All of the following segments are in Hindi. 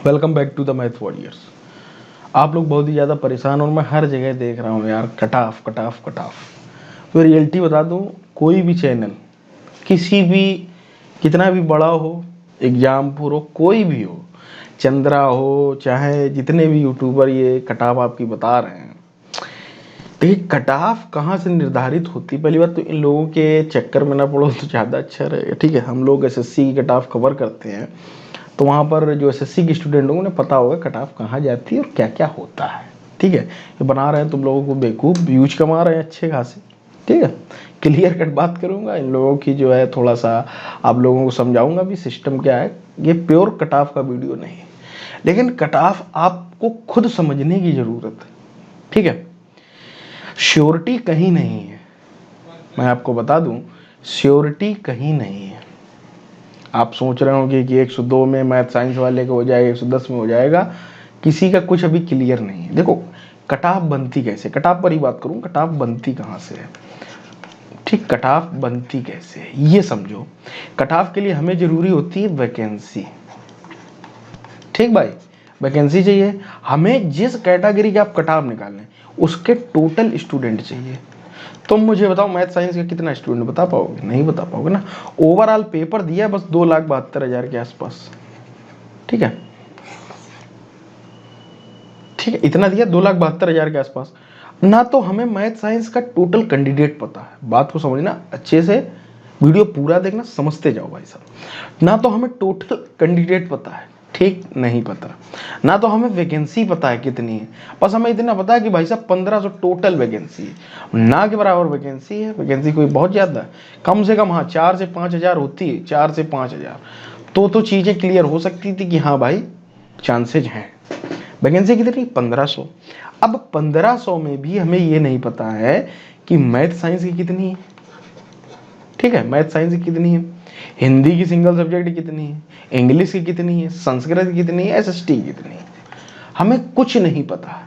Welcome back to the Math Warriors. आप लोग बहुत ही ज़्यादा परेशान और मैं हर जगह देख रहा हूँ यार, cut off cut off cut off. तो रियलिटी बता दूँ, कोई भी चैनल किसी भी कितना भी बड़ा हो, एग्जामपुर हो, कोई भी हो, चंद्रा हो, चाहे जितने भी यूट्यूबर ये कट ऑफ आपकी बता रहे हैं, तो ये कट ऑफ कहाँ से निर्धारित होती। पहली बात तो इन लोगों के चक्कर में ना पड़ो तो ज़्यादा अच्छा रहेगा। ठीक है, हम लोग एसएससी की कट ऑफ कवर करते हैं, तो वहाँ पर जो एसएससी के स्टूडेंट होंगे उन्हें पता होगा कट ऑफ कहाँ जाती है और क्या क्या होता है। ठीक है, ये बना रहे हैं तुम लोगों को बेवकूफ़, व्यूज कमा रहे हैं अच्छे खासे। ठीक है, क्लियर कट बात करूँगा इन लोगों की, जो है थोड़ा सा आप लोगों को समझाऊंगा भी सिस्टम क्या है। ये प्योर कट ऑफ का वीडियो नहीं है, लेकिन कट ऑफ आपको खुद समझने की ज़रूरत है। ठीक है, श्योरिटी कहीं नहीं है, मैं आपको बता दूं, श्योरिटी कहीं नहीं है। आप सोच रहे होंगे कि 102 में मैथ साइंस वाले को हो जाएगा, 110 में हो जाएगा, किसी का कुछ अभी क्लियर नहीं है। देखो कट ऑफ बनती कैसे, कट ऑफ पर ही बात करूं, कट ऑफ बनती कहाँ से है। ठीक, कट ऑफ बनती कैसे है ये समझो। कट ऑफ के लिए हमें जरूरी होती है वैकेंसी। ठीक भाई, वैकेंसी चाहिए हमें, जिस कैटेगरी के आप कट ऑफ निकालने उसके टोटल स्टूडेंट चाहिए। तुम मुझे बताओ मैथ साइंस का कितना स्टूडेंट बता पाओगे? नहीं बता पाओगे ना। ओवरऑल पेपर दिया बस 2,72,000 के आसपास। ठीक है, ठीक है, इतना दिया 2,72,000 के आसपास। ना तो हमें मैथ साइंस का टोटल कैंडिडेट पता है, बात को समझना अच्छे से, वीडियो पूरा देखना, समझते जाओ भाई साहब। ना तो हमें टोटल कैंडिडेट पता है, ठीक नहीं पता। ना तो हमें वैकेंसी पता है कितनी है, बस हमें इतना पता है कि भाई साहब 1500 टोटल वैकेंसी है। ना के बराबर वैकेंसी है, वैकेंसी कोई बहुत ज़्यादा है, कम से कम हाँ 4 से 5,000 होती है, 4 से 5,000 तो चीज़ें क्लियर हो सकती थी कि हाँ भाई चांसेज हैं। वैकेंसी कितनी? 1500। अब 1500 में भी हमें ये नहीं पता है कि मैथ साइंस की कितनी है। ठीक है, मैथ साइंस की कितनी है, हिंदी की सिंगल सब्जेक्ट कितनी है, इंग्लिश की कितनी है, संस्कृत की कितनी है, एसएसटी की कितनी है, हमें कुछ नहीं पता है।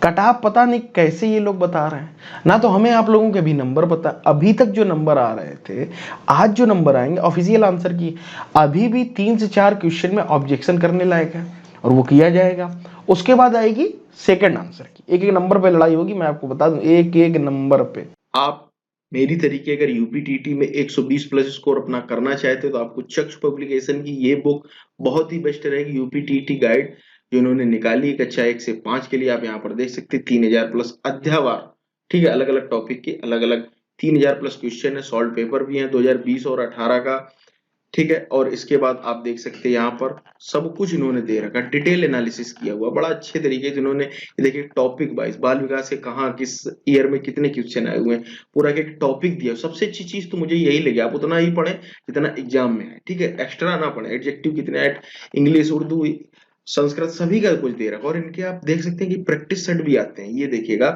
कट ऑफ पता नहीं कैसे ये लोग बता रहे हैं। ना तो हमें आप लोगों के भी नंबर पता, अभी तक जो नंबर आ रहे थे, आज जो नंबर आएंगे ऑफिशियल आंसर की, अभी भी 3 से 4 क्वेश्चन में ऑब्जेक्शन करने लायक है और वो किया जाएगा। उसके बाद आएगी सेकंड आंसर की, एक एक नंबर पे लड़ाई होगी। मैं आपको बता दूं, एक एक नंबर पे आप मेरी तरीके अगर यूपीटीटी में 120 प्लस स्कोर अपना करना चाहते हो तो आपको चक्ष पब्लिकेशन की ये बुक बहुत ही बेस्ट रहेगी, यूपीटीटी गाइड जो इन्होंने निकाली कक्षा 1 से 5 के लिए। आप यहाँ पर देख सकते हैं 3000 प्लस अध्यावार। ठीक है, अलग अलग टॉपिक के अलग अलग 3000 प्लस क्वेश्चन है, सॉल्व पेपर भी है 2020 और 18 का। ठीक है, और इसके बाद आप देख सकते हैं यहाँ पर सब कुछ इन्होंने दे रखा, डिटेल एनालिसिस किया हुआ बड़ा अच्छे तरीके से इन्होंने। देखिए टॉपिक वाइज बाल विकास से कहाँ किस ईयर में कितने क्वेश्चन आए हुए हैं, पूरा एक टॉपिक दिया। सबसे अच्छी चीज तो मुझे यही लगी, आप उतना ही पढ़े जितना एग्जाम में है। ठीक है, एक्स्ट्रा ना पढ़े, एडजेक्टिव कितने, इंग्लिश, उर्दू, संस्कृत सभी का कुछ दे रखा। और इनके आप देख सकते हैं कि प्रैक्टिस सेट भी आते हैं, ये देखिएगा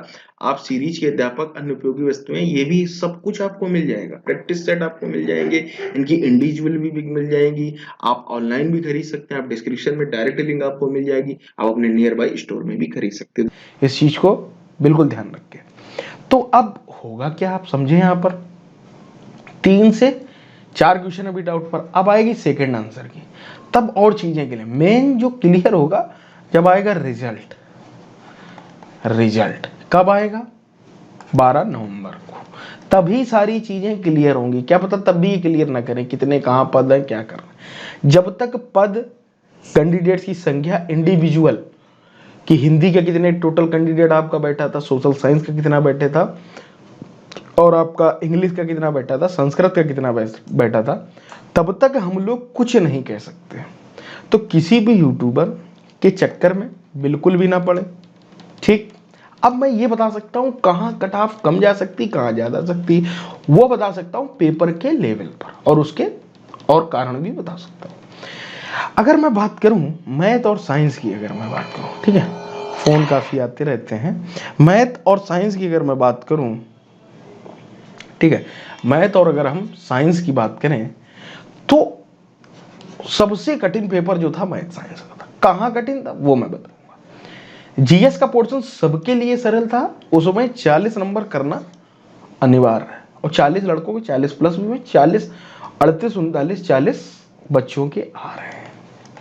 आप, सीरीज के अध्यापक, अन्य उपयोगी वस्तुएं, ये भी सब कुछ आपको मिल जाएगा। प्रैक्टिस सेट आपको मिल जाएंगे, इनकी इंडिविजुअल भी मिल जाएंगी, आप ऑनलाइन भी खरीद सकते हैं। आप डिस्क्रिप्शन में डायरेक्ट लिंक आपको मिल जाएगी, आप अपने नियर बाई स्टोर में भी खरीद सकते हैं। इस चीज को बिल्कुल ध्यान रखें। तो अब होगा क्या, आप समझे, यहाँ पर 3 से 4 क्वेश्चन अभी डाउट पर, अब आएगी सेकंड आंसर की, तब और चीजें के लिए मेन जो क्लियर होगा जब आएगा रिजल्ट। रिजल्ट कब आएगा? 12 नवंबर को, तभी सारी चीजें क्लियर होंगी। क्या पता तब भी क्लियर ना करें कितने कहां पद है, क्या करना है। जब तक पद, कैंडिडेट्स की संख्या इंडिविजुअल कि हिंदी के कितने टोटल कैंडिडेट आपका बैठा था, सोशल साइंस का कितना बैठे था, और आपका इंग्लिश का कितना बैठा था, संस्कृत का कितना बैठा था, तब तक हम लोग कुछ नहीं कह सकते। तो किसी भी यूट्यूबर के चक्कर में बिल्कुल भी ना पड़े। ठीक, अब मैं ये बता सकता हूं कहां कट ऑफ कम जा सकती, कहां ज्यादा सकती, वो बता सकता हूं पेपर के लेवल पर, और उसके और कारण भी बता सकता हूं। अगर मैं बात करूं मैथ और साइंस की, अगर मैं बात करूं, ठीक है, फोन काफी आते रहते हैं, मैथ और साइंस की अगर मैं बात करूं, ठीक है, मैथ और अगर हम साइंस की बात करें तो सबसे कठिन पेपर जो था मैथ साइंस का था। कहां कठिन था वो मैं बताऊंगा। जीएस का पोर्शन सबके लिए सरल था, उसमें 40 नंबर करना अनिवार्य है, और 40 लड़कों के 40 प्लस में 40, 38, 39, 40 बच्चों के आ रहे हैं।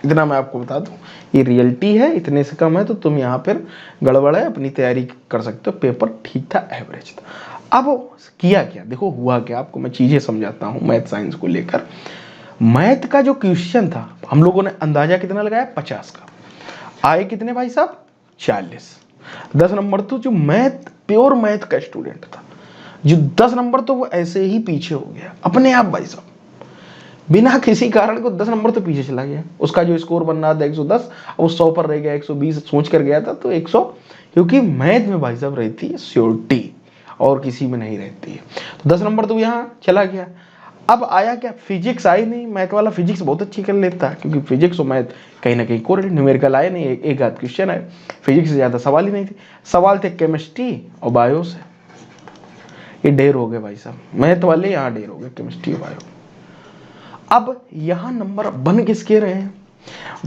इतना मैं आपको बता दूं, ये रियलिटी है, इतने से कम है तो तुम यहाँ पर गड़बड़ है, अपनी तैयारी कर सकते हो, पेपर ठीक था, एवरेज था। अब किया क्या, देखो हुआ क्या, आपको मैं चीज़ें समझाता हूँ मैथ साइंस को लेकर। मैथ का जो क्वेश्चन था हम लोगों ने अंदाजा कितना लगाया, 50 का, आए कितने भाई साहब, 40। 10 नंबर तो जो मैथ, प्योर मैथ का स्टूडेंट था, जो 10 नंबर तो वो ऐसे ही पीछे हो गया अपने आप भाई साहब, बिना किसी कारण को 10 नंबर तो पीछे चला गया। उसका जो स्कोर बन रहा था 110, अब वो 100 पर रह गया, 120 सोच कर गया था तो 100, क्योंकि मैथ में भाई साहब रहती है श्योरिटी और किसी में नहीं रहती है। तो 10 नंबर तो यहाँ चला गया। अब आया क्या, फिजिक्स आई नहीं, मैथ वाला फिजिक्स बहुत अच्छी कर लेता है, क्योंकि फिजिक्स और मैथ कहीं ना कहीं कोरिलेट, न्यूमेरिकल आए नहीं, एक आध क्वेश्चन आए, फिजिक्स से ज़्यादा सवाल ही नहीं थे, सवाल थे केमिस्ट्री और बायो से। ये ढेर हो गए भाई साहब, मैथ वाले यहाँ ढेर हो गए, केमिस्ट्री और बायो। अब यहाँ नंबर बन किसके रहे हैं,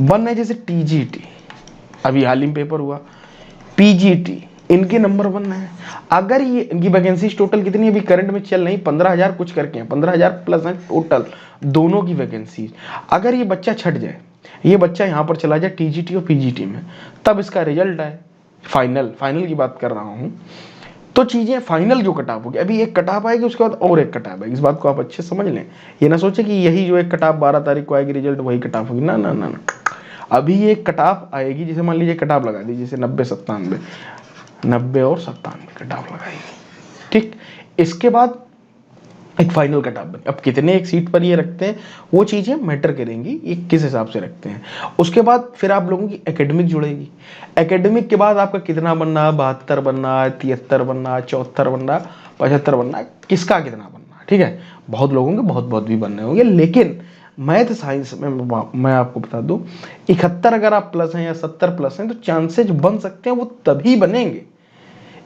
बन है जैसे टीजीटी, अभी हाल ही में पेपर हुआ, पीजीटी, इनके नंबर बन रहे हैं। अगर ये इनकी वैकेंसी टोटल कितनी अभी करंट में चल रही, 15,000 कुछ करके हैं, 15,000 प्लस है टोटल दोनों की वैकेंसी। अगर ये बच्चा छट जाए, ये बच्चा यहाँ पर चला जाए टीजीटी और पीजीटी में, तब इसका रिजल्ट आए फाइनल की बात कर रहा हूँ, तो चीजें फाइनल जो कटाप होगी, अभी एक कटाप आएगी उसके बाद और एक कटाप आएगी, इस बात को आप अच्छे समझ लें। ये ना सोचे कि यही जो एक कटाप 12 तारीख को आएगी रिजल्ट वही कटाप होगी, ना ना ना ना, अभी एक कटाप आएगी, जैसे मान लीजिए कटाप लगा दी, जैसे 90 और 97 कटाप लगाएगी, ठीक। इसके बाद एक फाइनल कटाप बने, अब कितने एक सीट पर ये रखते हैं वो चीजें मैटर करेंगी, ये किस हिसाब से रखते हैं। उसके बाद फिर आप लोगों की एकेडमिक जुड़ेगी, एकेडमिक के बाद आपका कितना बनना है, 72 बनना है, 73 बनना है, 74 बनना है, 75 बनना है, किसका कितना बनना है, ठीक है। बहुत लोगों के बहुत भी बनने होंगे, लेकिन मैथ साइंस में मैं आपको बता दूं, 71 अगर आप प्लस हैं या 70 प्लस हैं तो चांसेज बन सकते हैं, वो तभी बनेंगे।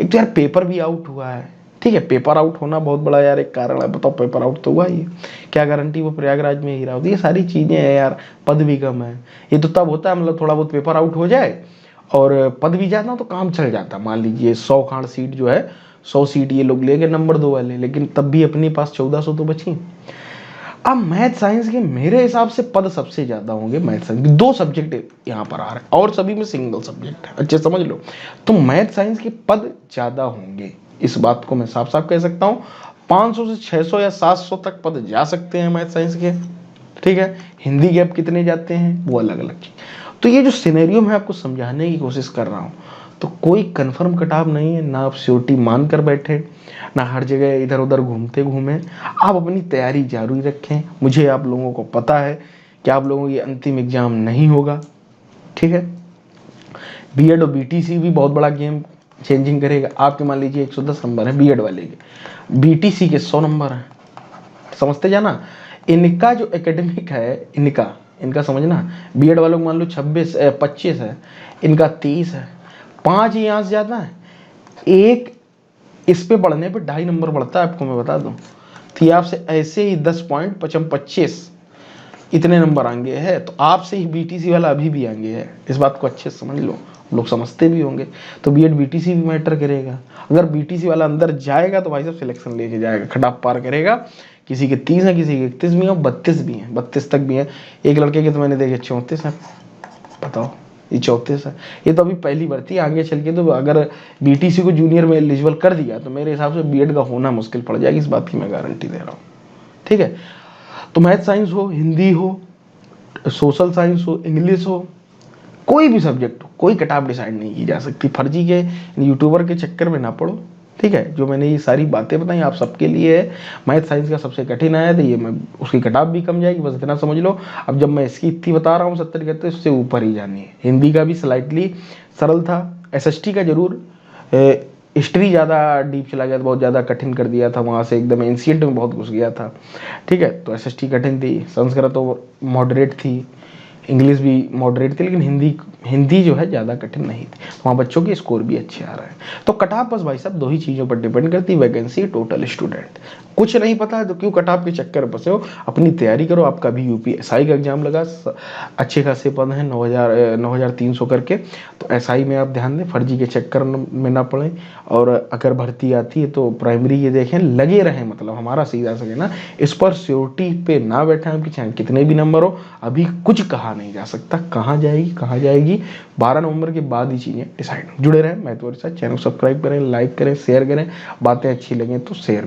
एक तो यार पेपर भी आउट हुआ है, ठीक है, पेपर आउट होना बहुत बड़ा यार एक कारण है, बताओ पेपर आउट तो हुआ ही है, क्या गारंटी वो प्रयागराज में ही रहा होती, ये सारी चीजें हैं यार, पद भी कम है, ये तो तब होता है मतलब थोड़ा बहुत पेपर आउट हो जाए और पद भी जाता तो काम चल जाता। मान लीजिए 100 खाड़ सीट जो है, 100 सीट ये लोग ले गए नंबर 2 वाले, लेकिन तब भी अपने पास 1400 तो बची। अब मैथ साइंस के मेरे हिसाब से पद सबसे ज्यादा होंगे, मैथ साइंस के 2 सब्जेक्ट यहाँ पर आ रहे हैं और सभी में सिंगल सब्जेक्ट है, अच्छे समझ लो, तो मैथ साइंस के पद ज्यादा होंगे, इस बात को मैं साफ साफ कह सकता हूँ। 500 से 600 या 700 तक पद जा सकते हैं मैथ साइंस के, ठीक है। हिंदी के अब कितने जाते हैं वो अलग अलग चीज। तो ये जो सिनेरियो मैं आपको समझाने की कोशिश कर रहा हूँ, तो कोई कंफर्म कटाव नहीं है, ना आप श्योरिटी मान कर बैठे, ना हर जगह इधर उधर घूमते घूमे, आप अपनी तैयारी जारी रखें। मुझे आप लोगों को पता है कि आप लोगों की अंतिम एग्जाम नहीं होगा, ठीक है। बीएड और बीटीसी भी बहुत बड़ा गेम चेंजिंग करेगा। आपके मान लीजिए 110 नंबर है बीएड वाले के, बीटीसी के 100 नंबर हैं, समझते जाना। इनका जो एकेडमिक है, इनका समझना, बीएड वालों को मान लो 25 है, इनका 30 है, 5 ही यहाँ से जाता है, एक इस पे बढ़ने पे 2.5 नंबर बढ़ता है, आपको मैं बता दूं। तो आपसे ऐसे ही 10.25 इतने नंबर आएंगे है, तो आपसे ही बीटीसी वाला अभी भी आएंगे है, इस बात को अच्छे से समझ लो, लोग समझते भी होंगे। तो बीएड बीटीसी भी मैटर करेगा, अगर बीटीसी वाला अंदर जाएगा तो भाई साहब सिलेक्शन लेके जाएगा, खटाप पार करेगा। किसी के 30 है, किसी के 31 भी है, 32 भी हैं, 32 तक भी हैं। एक लड़के के तो मैंने देखे 34 है, बताओ, ये 34 है। ये तो अभी पहली भर्ती है, आगे चल के तो अगर बीटीसी को जूनियर में एलिजिबल कर दिया तो मेरे हिसाब से बीएड का होना मुश्किल पड़ जाएगी, इस बात की मैं गारंटी दे रहा हूँ, ठीक है। तो मैथ साइंस हो, हिंदी हो, सोशल साइंस हो, इंग्लिश हो, कोई भी सब्जेक्ट हो, कोई कटाप डिसाइड नहीं की जा सकती। फर्जी के यूट्यूबर के चक्कर में ना पड़ो, ठीक है। जो मैंने ये सारी बातें बताई आप सबके लिए है। मैथ साइंस का सबसे कठिन आया था ये, मैं उसकी कटाप भी कम जाएगी, बस इतना समझ लो। अब जब मैं इसकी इतनी बता रहा हूँ 70 कहते उससे ऊपर ही जानी है। हिंदी का भी स्लाइटली सरल था, एसएसटी का जरूर हिस्ट्री ज़्यादा डीप चला गया था, बहुत ज़्यादा कठिन कर दिया था, वहाँ से एकदम एंशिएंट में बहुत घुस गया था, ठीक है। तो एसएसटी कठिन थी, संस्कृत तो मॉडरेट थी, इंग्लिश भी मॉडरेट थी, लेकिन हिंदी जो है ज़्यादा कठिन नहीं थी, तो वहाँ बच्चों के स्कोर भी अच्छे आ रहे हैं। तो कटाप बस भाई साहब 2 ही चीज़ों पर डिपेंड करती है, वैकेंसी, टोटल स्टूडेंट। कुछ नहीं पता है तो क्यों कटाप के चक्कर में फंसे हो, अपनी तैयारी करो। आपका भी यूपीएसआई का एग्जाम लगा, अच्छे खासे पद हैं, 9,300 करके, तो एसआई में आप ध्यान दें, फर्जी के चक्कर में ना पड़ें। और अगर भर्ती आती है तो प्राइमरी ये देखें, लगे रहें, मतलब हमारा सीधा सा कहना, इस पर श्योरिटी पे ना बैठे, आपकी चाहे कितने भी नंबर हो, अभी कुछ कहा नहीं जा सकता कहाँ जाएगी 12 नवंबर के बाद ही चीज़ें डिसाइड। जुड़े रहें मैं तो साथ, चैनल सब्सक्राइब करें, लाइक करें, शेयर करें, बातें अच्छी लगें तो शेयर